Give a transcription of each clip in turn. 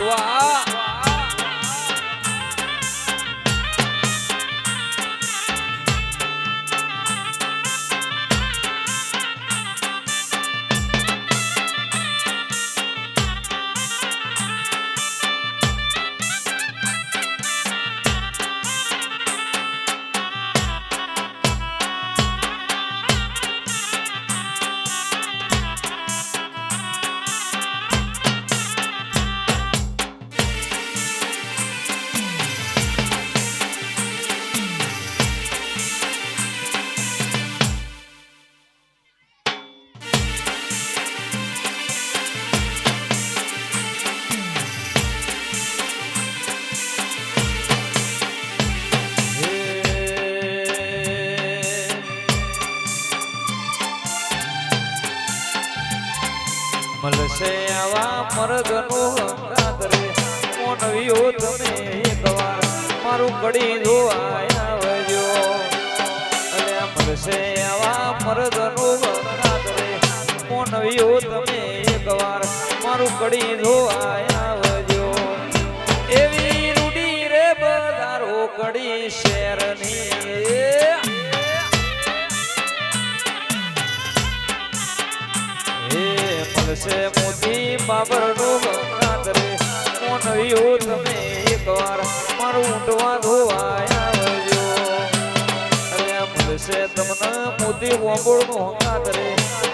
ઊંટવા મળશે આવા મરદનું હંગાત રે મોનવીઓ તમે એકવાર મારું કડી જોવાય આવજો અને મળશે આવા મરદનું હંગાત રે મોનવીઓ તમે એકવાર મારું કડી જોવાય આવજો એવી રૂડી રે બધારો કડી શેરની મળશે મોતી બાબરનું હંગાત રે મોનવીઓ તમે એકવાર મારું ઊંટવા ધોવાય આવજો અરે મળશે તમને મોતી વોંબોળનું હંગાત રે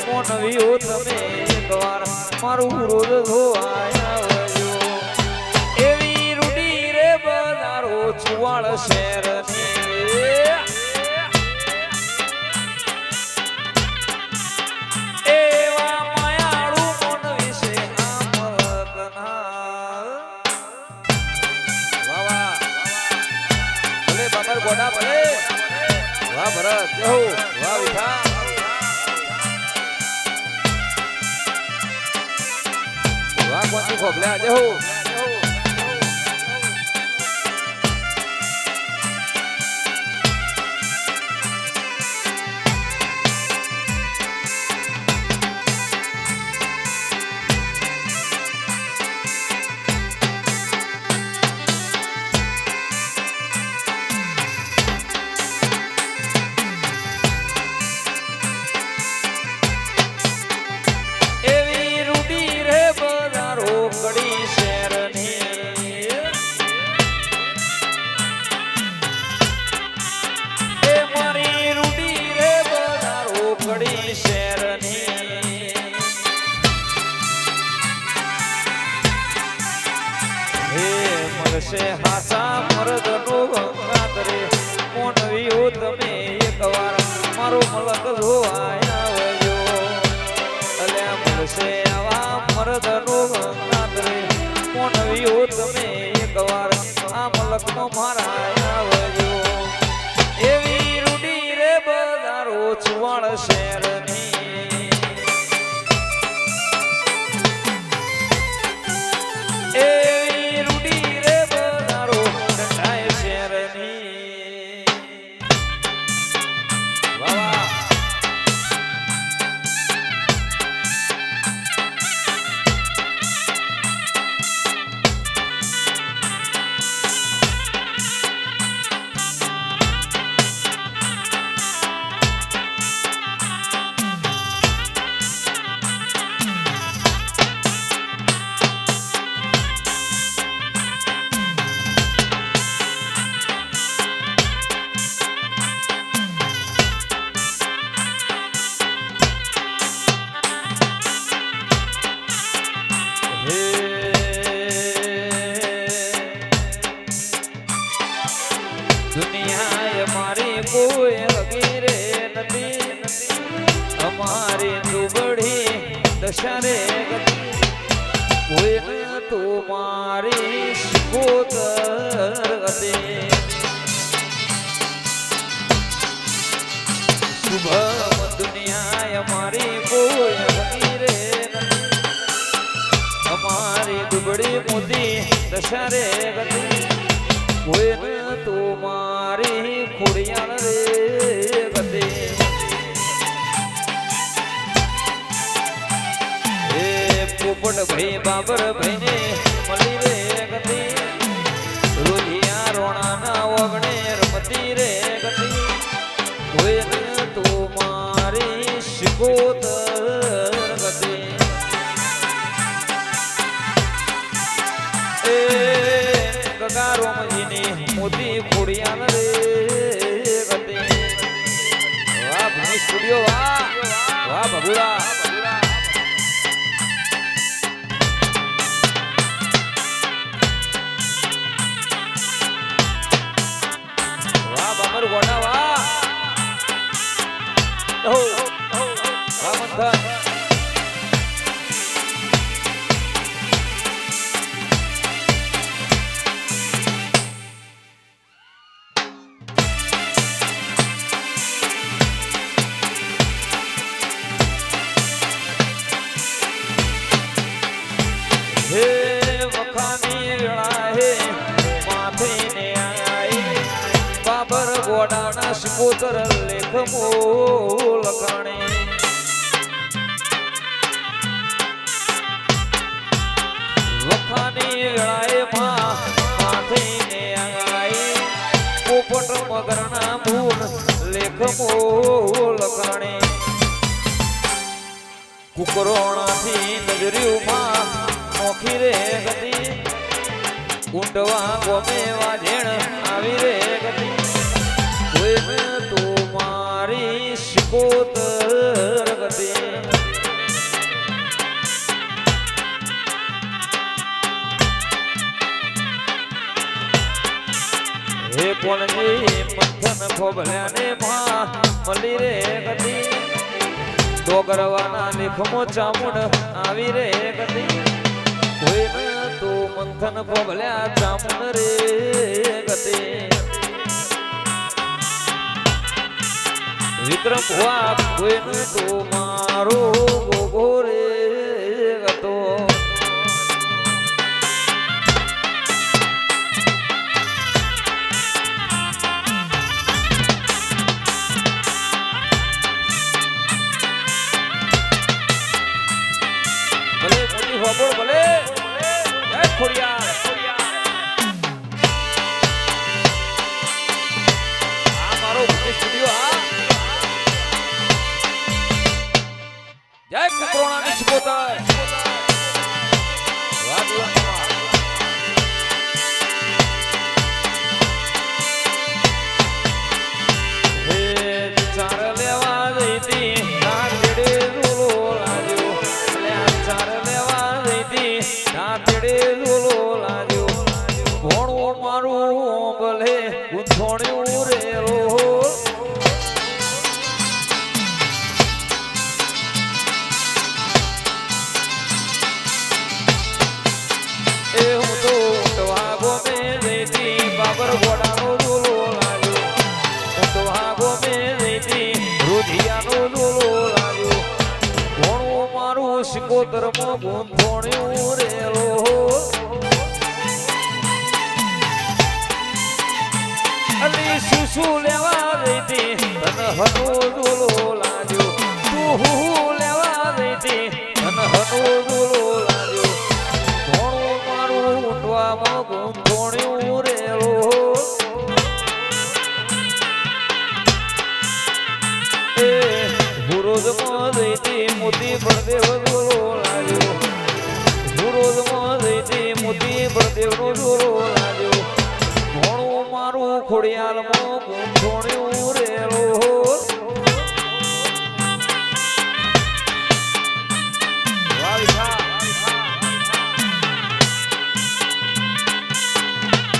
મોનવીઓ તમે એકવાર મારું રોજ ધોવાય આવજો એવી રૂડી રે બધારો ચુવાળ શહેરની ગોડા ભલે વાહ ભરત જય હો વાહ વિઠા વાહ કોંતી ખોબલ્યા જય હો મળશે હાસા મરદનું હંગાત રે મોનવીઓ તમે એકવાર મારો મલક જોવાય આવજો અલ્યા મળશે આવા મરદનું હંગાત રે મોનવીઓ તમે એકવાર આ મલકમાં મારા આવજો એવી રૂડી રે બધારો ચુવાળ શહેરની દુનિયા મારી કોઈ વગેરે નથી અમારી દુબળી દશરે ગતિ કોઈ તો મારી સુખોતર હતી શુભ દુનિયા મારી કોઈ વગેરે નથી અમારી દુબળી મોતી દશરે ગતિ કોઈ તો મારી ખોડિયાળ રે ગતે એ પોપટ ભાઈ બાબર ભાઈ ને મળી રે ગતિ રોહિયા રોણા ના ઓગણે રમતી રે ગતિ કોઈને તું મારી શિકોતર ગતિ એ ગગા રોમજીની મોતી ખોડિયા રે ગતિ વાહ ભૂમિ સ્ટુડિયો વાહ વાહ ભગુડા ગોડા વાહ વાહ મંથન હે વખાની વેળા હે માથે ને આઈ બાબર ગોડાના શિકોતર લેખમો લખાણે વખાની વેળાએ માથે ને આઈ પોપટ મગરના મૂળ લેખમો લખાણે કુકરોણાથી નજર્યુંમાં નોખી રે ગતિ ઊંડવા ગોમે વાજેણ આવી રે ગતિ કોઈને તું મારી શિકોતર ગતિ હે કોણજી મંથન ખોબલ્યાને મળી રે ગતિ ડોગરવાના લેખમો ચામુંડ આવી રે ગતિ કોઈને તું મંથન ખોબલ્યા ચામુંડ રે ગતિ વિક્રમ ભુવા કોઈને તું મારો ગોગો રે ગતો ભલે મોટી હોબળ ભલે જય ખોડિયાર આ મારો સ્ટુડિયો આ જય કુકરોણાની શિકોતર વાહ દીવા હે ચાર લેવા જઈતી નાગડે ઝૂલો લાગ્યો લે ચાર લેવા જઈતી નાગડે ઝૂલો લાગ્યો ભોણું મારું ભલે ગુંથોણ્યું રેલો એ હું તો ઊંટવા ગોમે જઈતી બાબર ગોડાનો ઝૂલો લાગ્યો ઊંટવા ગોમે જઈતી રોધિયાનો ઝૂલો લાગ્યો ભોણું મારું શિકોતરમાં ગૂંથોણ્યું રેલો અલી શું લેવા જઈતી તન હનો ઝૂલો લાગ્યો તું હું લેવા જઈતી તન હનો ઝૂલો લાગ્યો ભોણું મારું ઊંટવામાં ગૂંથોણ્યું રેલો એ હુરોદમાં જઈતી મોતી બળદેવ ઝૂલો લાગ્યો હુરોદમાં જઈતી મોતી બળદેવનો ઝૂલો લાગ્યો ભોણું મારું ખોડિયાલમાં ગૂંથોણ્યું રેલો વાહ વિખા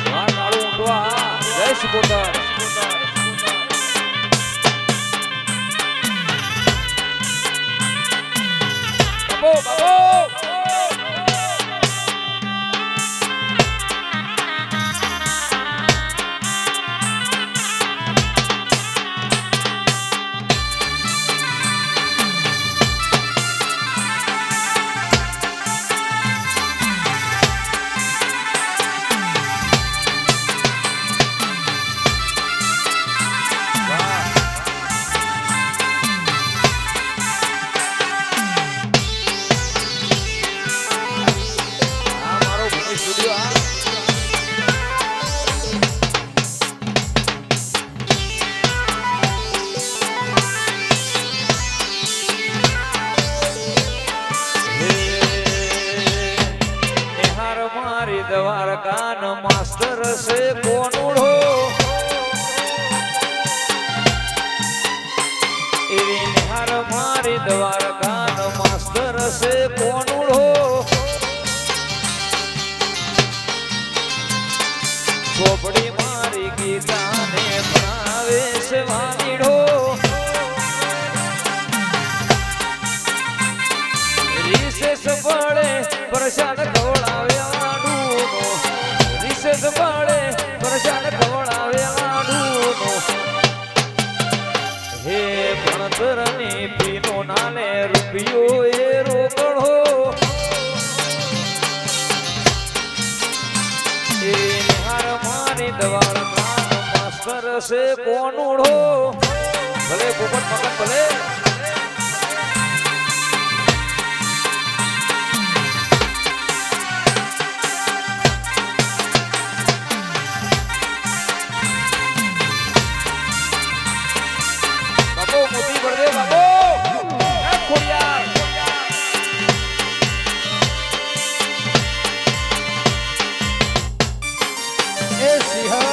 વાહ કાળું ઊંટવા જય શિકોતર બાબો બાબો છે કોનુડો એવી નિહાર મારી દ્વારકાનો માસ્તર છે કોનુડો ચોપડી મારી ગીતાને ભણાવે છે વાણીડો રિસેસ પડે પ્રસાદ ખવડાવ્યા રિસેસ પડે પ્રસાદ ખવડાવ્યા હે ભણતરની પીનો નાને રૂપિયો એ રોકડો એ નિહાર મારી દ્વારકાનો માસ્તર છે કોનુડો ભલે પોપટ મગન ભલે મોતી પડે બાબો ખોડિયાર એ સિંહા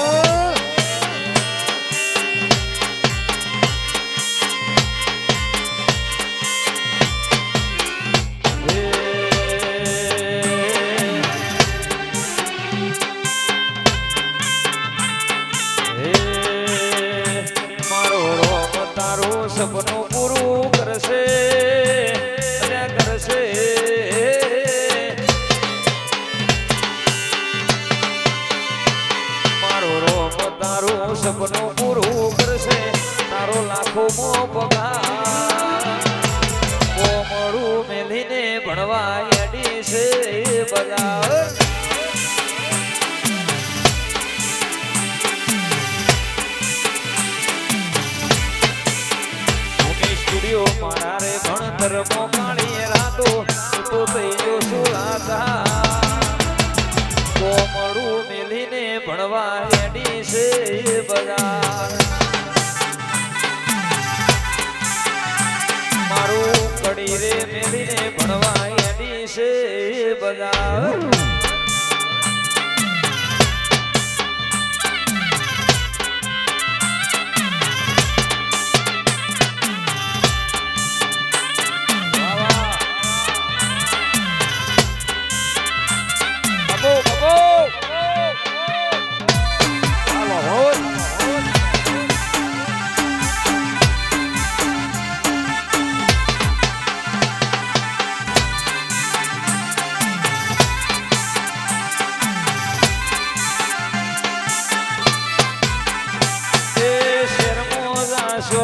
સપનું પૂરું કરશે કરશે મારો રોમ તારું સપનું પૂરું કરશે તારો લાખો મો પગાર કોમળું મેલીને ભણવા એડી છે બજાર મારા રે ભણતર મોકાળી રાતો તો થઈ ગયો સુરાતા કોમળું મેલીને ભણવા એડી છે બજાર મારું કડી રે મેલીને ભણવા એડી છે બજાર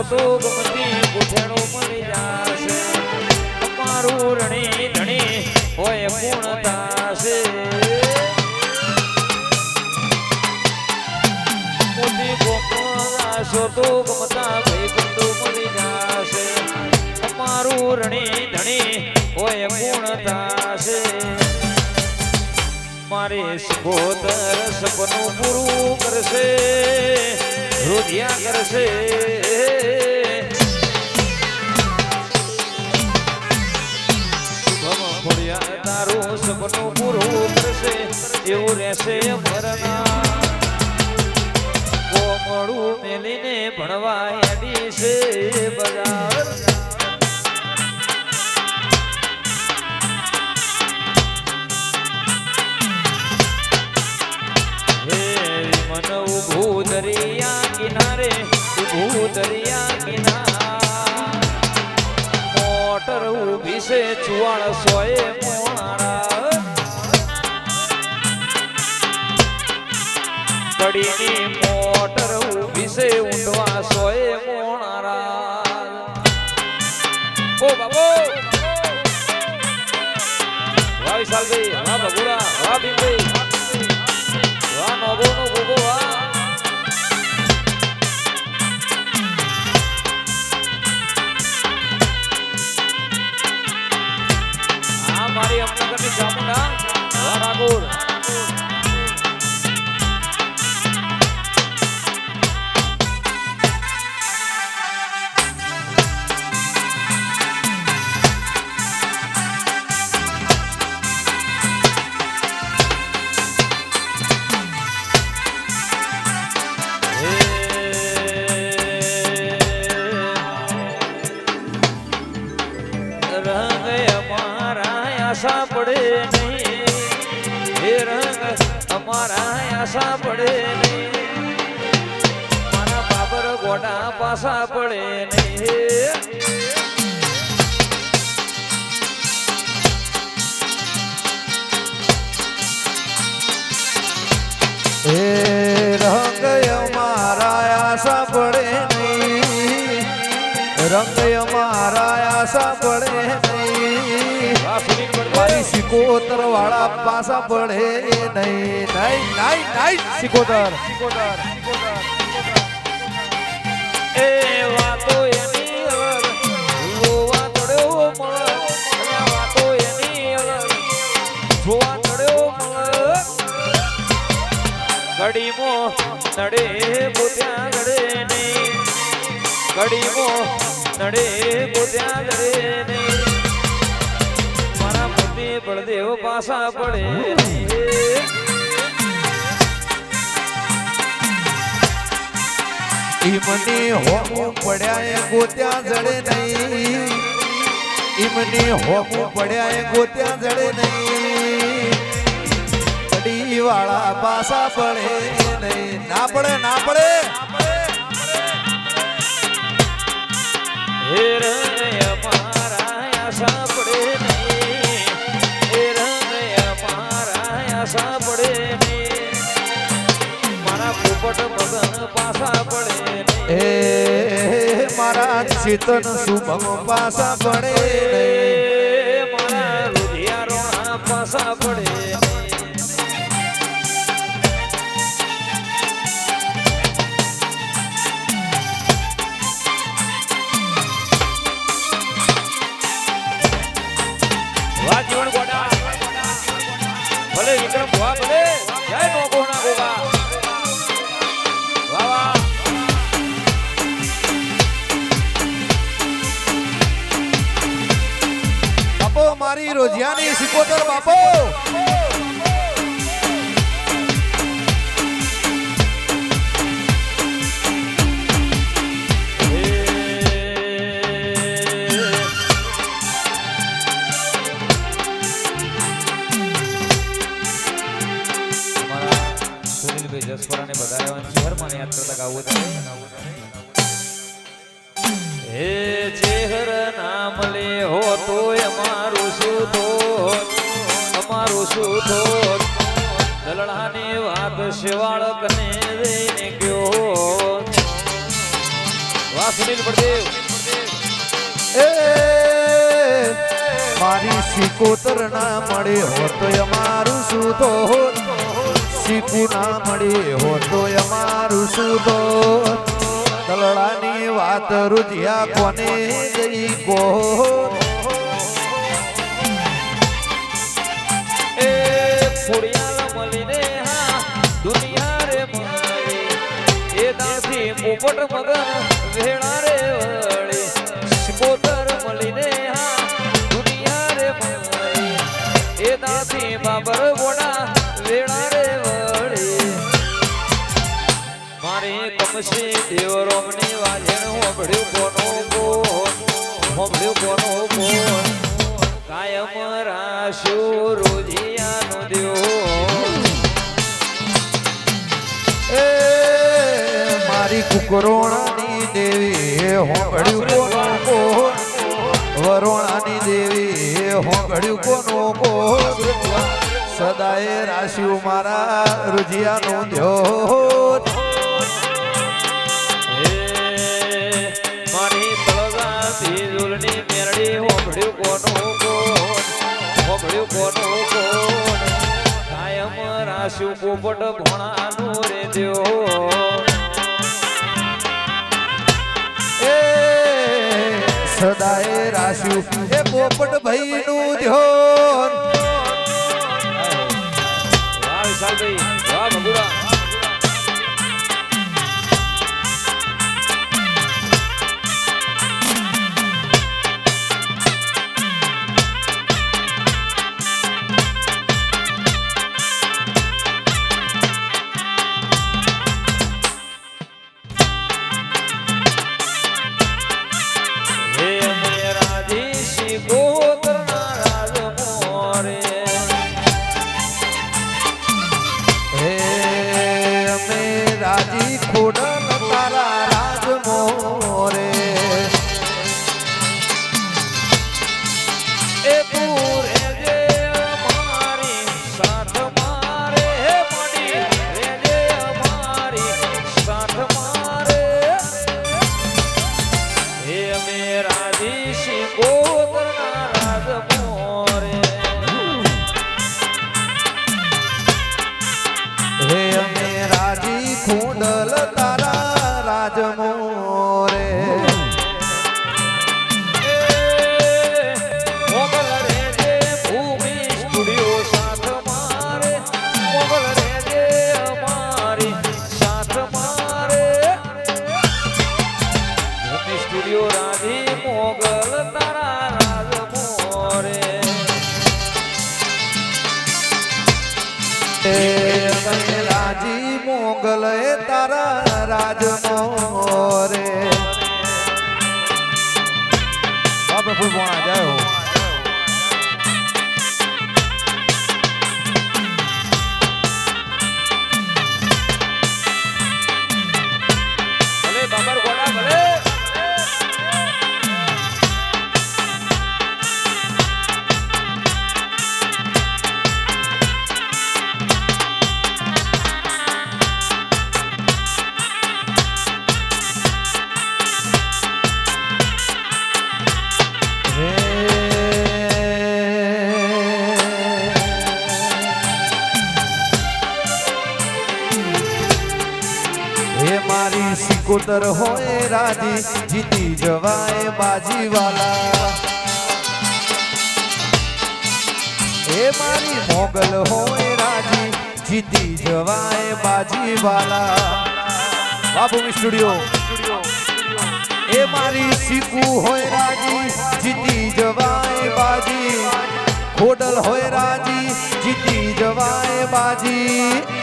તો ગમતી ગુઠેણું મળી જાશે તમારું રણી ધણી હોય પૂર્ણતા છે મોટી ગોપો તો ગમતા ભાઈ બંધુ મળી જાશે તમારું રણી ધણી હોય પૂર્ણતા છે મારે સખોદર સપનું પૂરું કરશે રોધિયા કરશે તારું સપનું પૂરું કરશે એવું રહેશે મરના કોમળું મેલીને ભણવા એડી છે બજાર મન ઉભું દરિયા કિનારે ઉભું દરિયા કિનાર મોટર ઉભી છે 4400 મોણારા કડીની મોટર ઉભી છે ઊંડવા 100 મોણારા ઓ બાબો વાહ સાલભાઈ વાહ બગુડા વાહ ભીમભાઈ વાહ નોબો નો ગોગો વાહ આ મારી અમનગરની ચામુંડા વાહ ઠાકોર આશા પડે નહીં હે રંગ અમારા આશા પડે નહીં મારા બાબર ગોડા પાસા પડે નહીં હે રંગ અમારા આશા પડે નહીં રંગ અમારા આશા પડે નહીં મારી સિકોતર વાળા પાસા પડે નહીં નહીં નહીં સિકોતર એ વાતો એની અલગ જોવા તળ્યો મળે વાતો એની અલગ જોવા તળ્યો મળે ઘડીમો નડે બોધ્યા નડે નહીં ઘડીમો નડે બોધ્યા નડે નહીં મારા પતિ બળદેવ પાસા પડે ઈમની હોમું પડ્યા એ ગોત્યા જડે નહીં ઈમની હોમું પડ્યા એ ગોત્યા જડે નહીં કડી વાળા પાસા પડે નહીં ના પડે ના પડે હે રંગ અમારા આશા પડે નહીં હે રંગ અમારા આશા પડે નહીં મારા પોપટ મગન પાસા પડે એ મારા ચેતન શુભમ પાસા પડે નહીં મારા રુધિયારોણા પાસા પડે વાહ જીવન ગોડા ભલે વિક્રમ ભવા ભલે જય નોકો ના ગોગા વાહ વાહ બાપો મારી રોજિયાની સિકોતર બાપો જસપરાને બધાને ચહેરમાને યાદ કરતા ગાવું છે હે ચહેર નામ લે હો તો અમારું શું તો અમારું શું તો દલડાની વાત શિવાળ કને જઈને ગયો વાહ સુનિલ બળદેવ એ મારી સિકોતર ના મળે હો તો અમારું શું તો શીખું ના મળી હો તો અમારું શું તો દલડાની વાત રુધિયા કોને ગઈ ગો એ ફોડિયાલ મળીને હા દુનિયા રે મારી એ દાસી પોપટ મગન વેળા રે વળી સિકોતર મળીને હા દુનિયા રે મારી એ દાસી બાબર ગોડા વેળા રે કમસી દેવરોમની વાજણ હોંભળ્યું કોનો કોણ કાયમ રાશ્યો રોજિયાનો દેવો એ મારી કુકરોણાની દેવી હોંભળ્યું કોનો કોણ વરોણાની દેવી હોંભળ્યું કોનો કોણ સદાય રાશ્યું મારા રુજિયાનો ધ્યો મારી તળગાથી ઝૂલની મેરડી હોંભળ્યું કોનો કોણ કાયમ રાશ્યું પોપટ ભોણાનું રે દ્યો એ સદાય રાશ્યું એ પોપટ ભાઈનું ધ્યોન વાહ વિશાલભાઈ વાહ ભગુડા એ તને રાજી મોગલ એ તારા રાજનો રે બાપા ફૂલ પોણા જાય ભલે બાબર ગોડા ભલે મારી સિકોતર હોય રાજી જીતી જવાય બાજી વાલા એ મારી મોગલ હોય રાજી જીતી જવાય બાજી વાલા બાબુ સ્ટુડિયો એ મારી સિકુ હોય રાજી જીતી જવાય બાજી ખોડલ હોય રાજી જીતી જવાય બાજી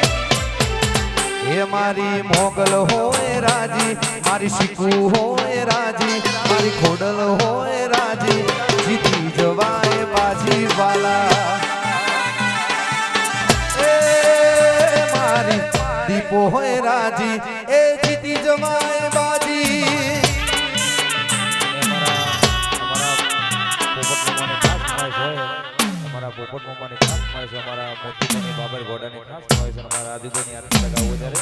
એ મારી મોગલ હોય રાજી મારી શીકુ હોય રાજી મારી ખોડલ હોય રાજી જીતી જવાય બાજી વાલા એ મારી દીપો હોય રાજી એ જીતી જવાય બાજી પોપટ મમ્માની ખાસ મળે છે અમારા મોતીની બાબર ઘોડાની ખાસ મળે છે અમારા આદિકોની આરતી લગાવો ત્યારે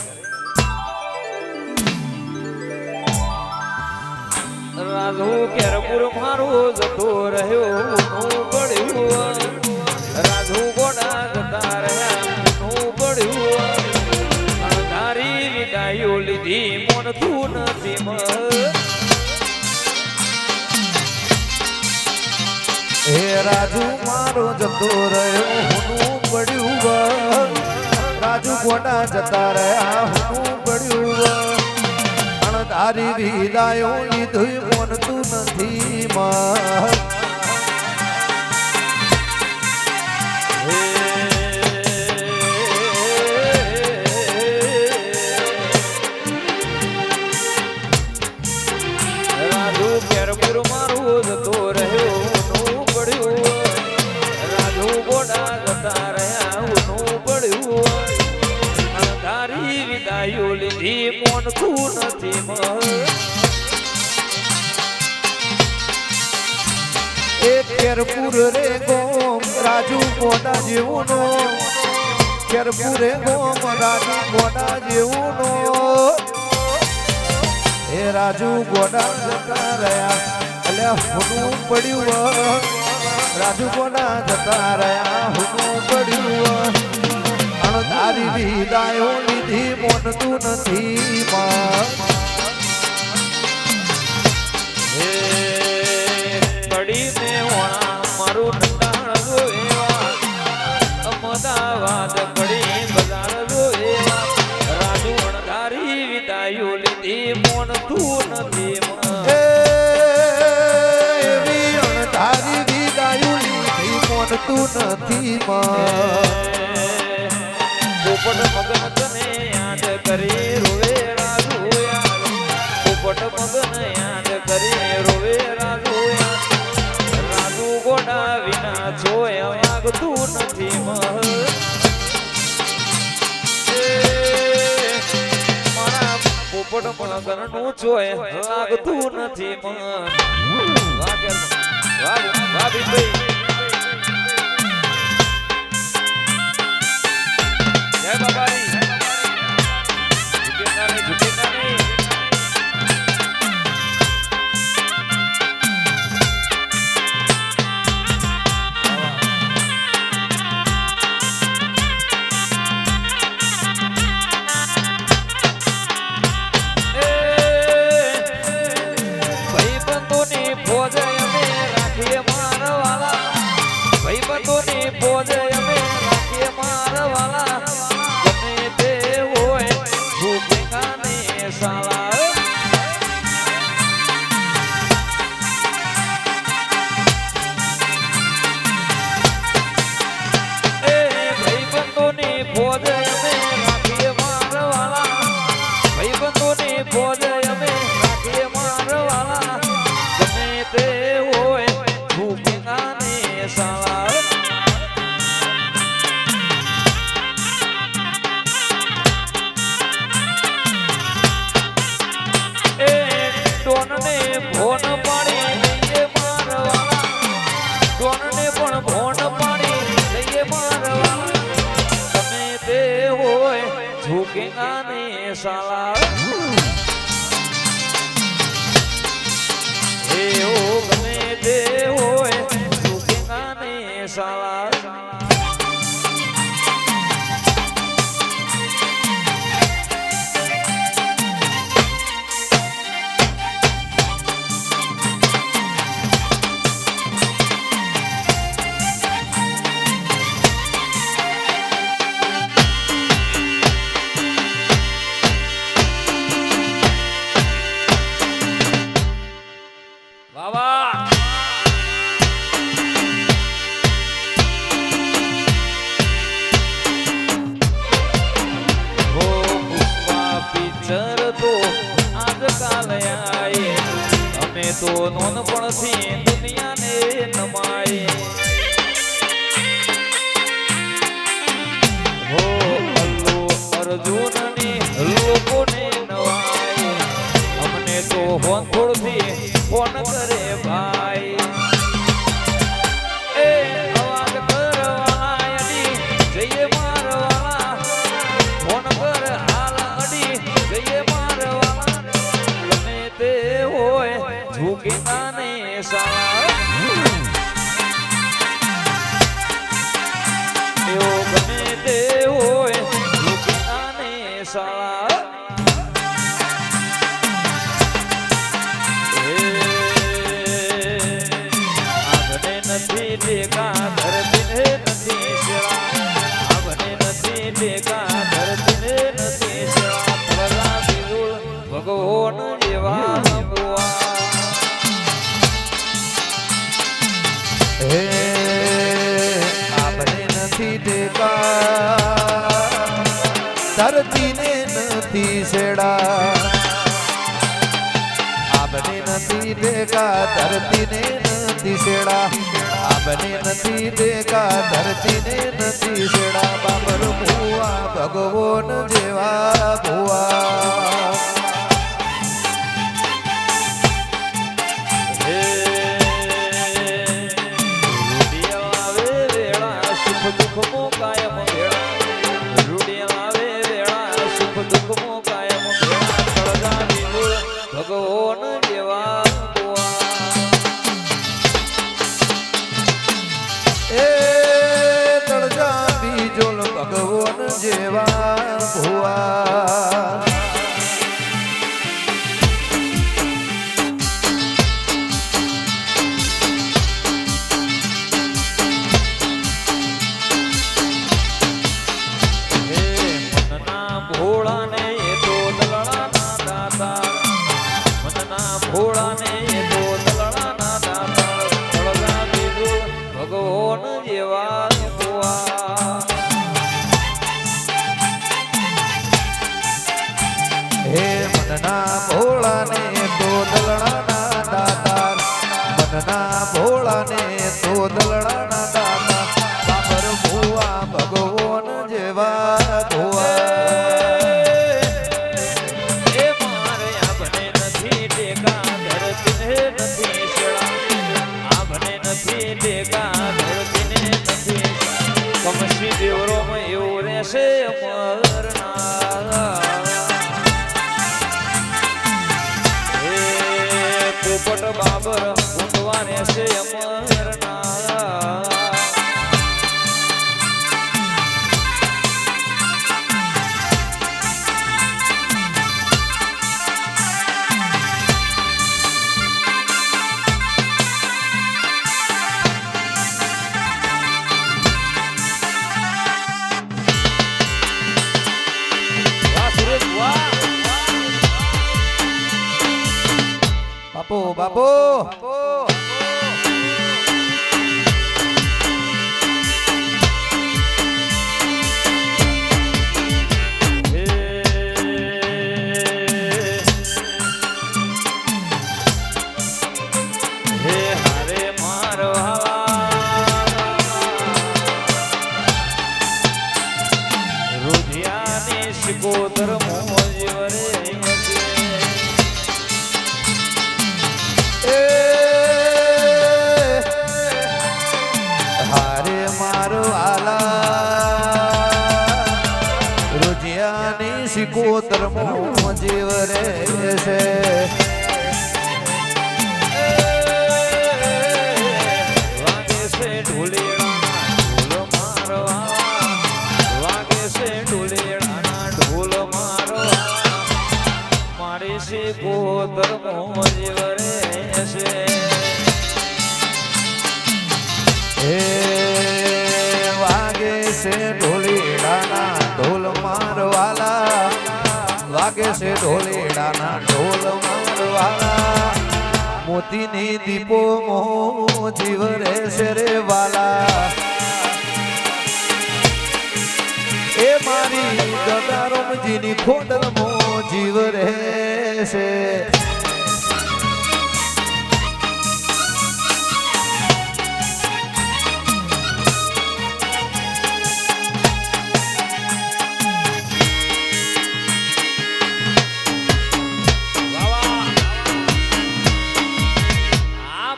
રાજુ કેરપુર મારું જતો રહ્યો હું પડ્યું રાજુ ઘોડા જતા રહ્યા હું પડ્યું તારી વિદાયો લીધી મોન તું નથી હે રાજુ મારો જતો રહ્યો હું પડ્યું રાજુ ગોડા જતા રહ્યા હું પડ્યું તારી વિદાયો લીધું મોનતું નથી માં રાજુ કેરપુર મારું જતો રહ્યો તારી વિદાયો લીધી મોન તું નથી એ કેરપુર રે ગોમ રાજુ ગોડા જેવું નો કેરપુર રે ગોમ રાજુ ગોડા જેવું નો એ રાજુ ગોડા જતા રહ્યા અલ્યા હુનું પડ્યું રાજુ ગોડા જતા રહ્યા હુનું પડ્યું તારી વિદાયો લીધી મોનતું નથી માં પડીને ઓણા મારું નટાણ જોએવા અમદાવાદ પડી બજાર જોએવા રાજુ તારી વિદાયો લીધી મોનતું નથી તારી વિદાયો લીધી મોનતું નથી માં પોપટ મગન તને યાદ કરી રોવે રાજુ પોપટ મગન યાદ કરી રોવે રાજુ રાજુ ગોડા વિના જોયા લાગતું નથી મારા પોપટ મગન નું જોય લાગતું નથી ભાઈ જય બાબારી ઝુકેના નહીં ભાઈબંધોની ફોજ અમે રાખીએ મારવાલા ભાઈબંધોની ફોજ અમે રાખીએ મારવાલા સાલા એવું ગમે તે હોય ઝૂકેગા નહીં સાલા તો નોનપણથી દુનિયાને નમાય હો અલ્લુ અર્જુનની લોકોને નવાય અમને તો હોનખોળથી ફોન કરે ભાઈ એ અવાજ કરવાના અડી જઈએ મારવાના ફોન કર હાલ અડી જઈએ મારવાના ગમે તે હોય ઝૂકેગા નહીં સાલા એવો ગમે તે હોય ઝૂકેગા નહીં સાલા આગને નથી ટેકા ધરતીને નથી શેરા આગને નથી ટેકા ધરતીને નથી શેરા ભલા બિલુલ ભગવાન જેવા આપણે નથી ટેકા ધરતીને નથી છેડા આપણે નથી ટેકા ધરતીને નથી છેડા આપણે નથી ટેકા ધરતીને નથી છેડા બાબર ભુવા ભગવાન જેવા ભુવા દુઃખમો કાયમ ભેળા રૂડિયા આવે વેળા સુખ દુઃખમો કાયમ ભેળા તળગા બિલુલ ભગવાન જેવા એ તળજા બીજોલ ભગવાન જેવા ભુવા ભોળાને એ તો દલડાના દાતા મનના ભોળાને એ તો દલડાના દાતા તળગા બિલુલ ભગવાન જેવા ભુવા હે મનના ભોળાને તો દલડાના દાતા મનના ભોળાને તો દલડાના દાતા બાબર ભુવા ભગવાન જેવા ભુવા કમસી દેવરોમાં એવું રહેશે અમરના હે પોપટ બાબર ઊંડવા રહેશે અમરના બાપુ શિકોતર મોજ વરે હારે મારો આલા રોજિયાની શિકોતર કર્મો જીવ રે છે વાગે છે ઢોલેડાના ઢોલ મારવા વાગે છે ઢોલેડાના ઢોલ મારવા મારી છે ગોધર્મો જીવ રે છે હે વાગે છે ઢોલેડાના ઢોલ મારવાલા વાગે છે ઢોલેડાના ઢોલ મારવાલા મોતીની દીપો મો જીવ રે છે રે વાલા એ મારી ગદારોમજીની ખોડલ મો જીવ રે છે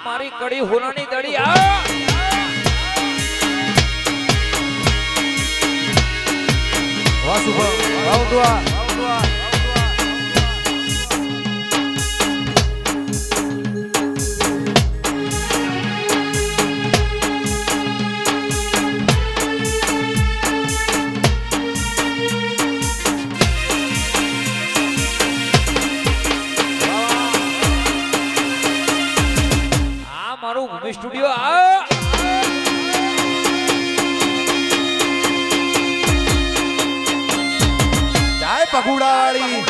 મારી કડી હોનાની દડી વાસુ વાવદવા મારું ભૂમિ સ્ટુડિયો જાય પકુડાવાળી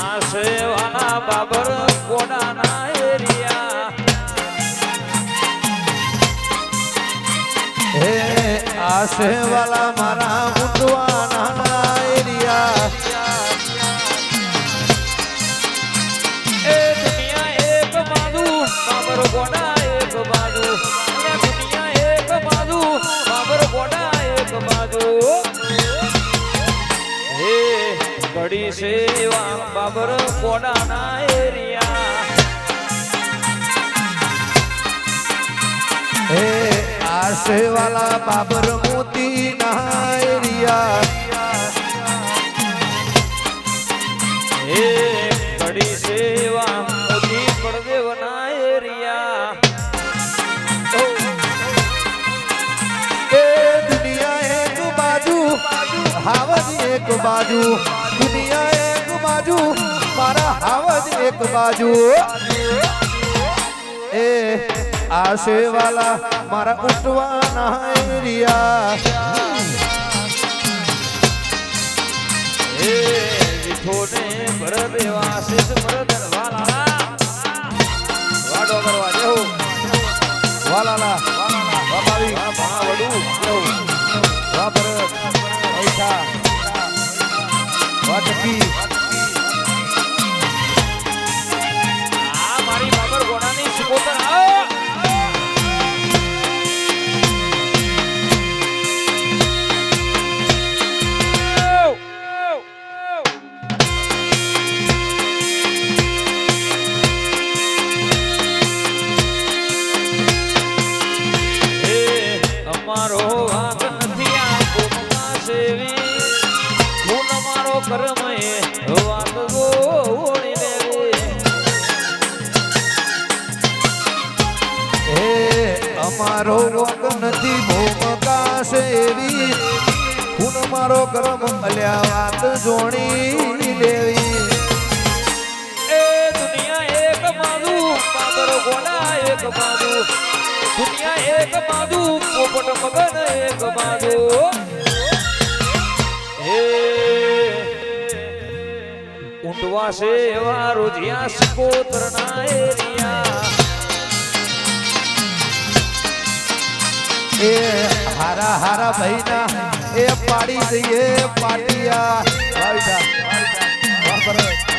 આ સેવાના બાબર કોડાના એરિયા હે આશે વાલા મારા ઉઠવાના એરિયા એ દુનિયા એક બાજુ બાબર કોડા એક બાજુ એ દુનિયા એક બાજુ બાબર કોડા એક બાજુ હે ઘડી સેવા બાબર કોડાના એરિયા હે આશે વાલા બાબર મોતી ના એરિયા હે ઘડી સેવા મોતી પડદેવના એરિયા એ દુનિયા એક બાજુ હાવજ એક બાજુ દુનિયા એક બાજુ મારા હાવજ એક બાજુ એ આશે વાલા મારા ઉઠવાના એરિયા હે વિઠોને ભરદેવા શિષ મરદન વાલા વાડો કરવા દેવું વાલાલા વાપાવી વડું દેવું વા ભરત પૈસા વા ટકી આ મારી બાબર ગોડાની સિકોતર અમારો વાંક નથી આ કોમમાં સેવી હું અમારો કર્મ એ વાત ગોળી લેવી હે અમારો વોક નથી ભૂમકા સેવી ખૂન મારો કર્મ અલ્યા વાત જોણી લેવી એ દુનિયા એક બાજુ બાબર ગોડા એક બાજુ દુનિયા એક બાજુ પોપટ મગન એક બાજુ હે ઊંટવા સેવા રોજિયા સિકોતરના એરિયા એ હારા હારા ભાઈના એ પાડી દઈએ પાટિયા વાઈટા વાહ ભરત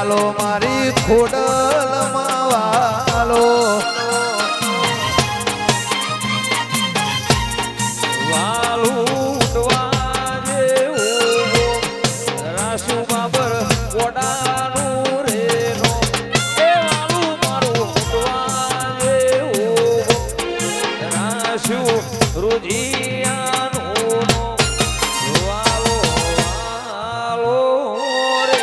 વાલો મારી ખોડલમાં વાલો વાલું ઉઠવા જેવું રાસુ બાબર ગોડાનું રેનો એ વાલું મારું ઉઠવા જેવું રાસુ રુધિયાનું વાલો વાલો રે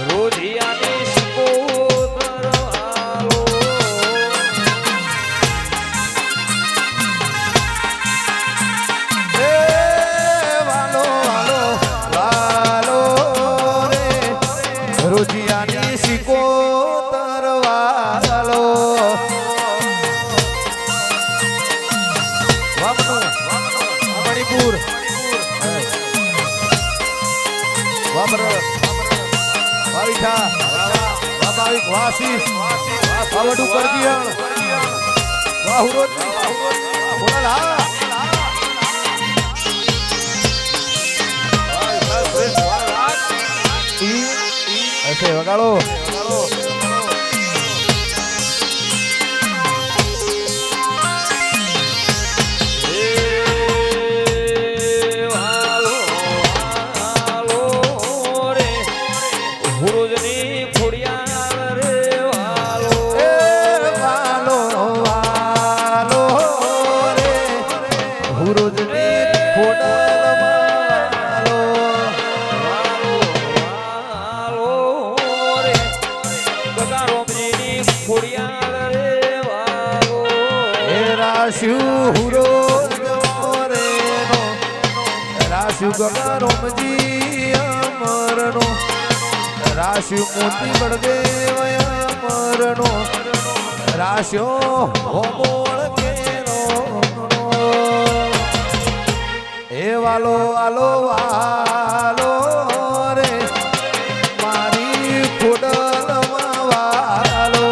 રુધિયાની સ્કોતર વાલો એ વાલો વાલો વાલો રે રોજિયાની સિકોતર વાલો વામનું મણિપુર વામર વાવિઠા વાવિક વાસી વાવડુ કરદિયણ વાહુરોજ બોલા ऐसे वगाड़ो वालो वालो रे हुरुजनी खोडलमालो એ રાશુ હુરોજ મોરેનો રાશુ ગગારોમજી અમરનો રાશુ મોતી બળદેવ અમરનો રાશ્યો હોમોળ કેનો એ વાલો વાલો વાલો રે મારી ખોડલમાં વાલો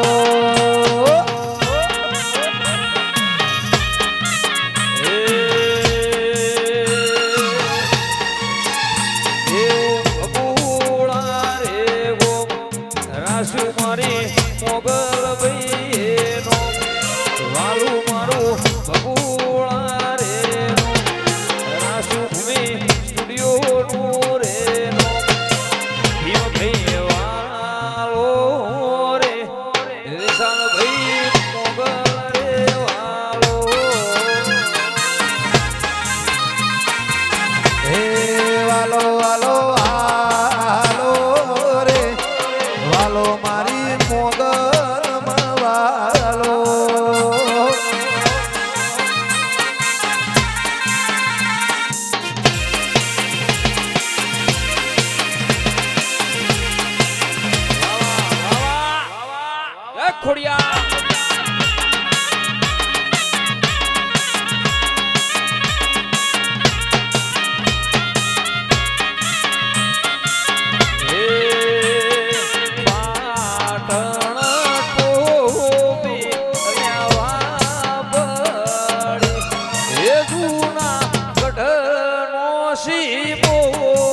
ખોડિયા શિવો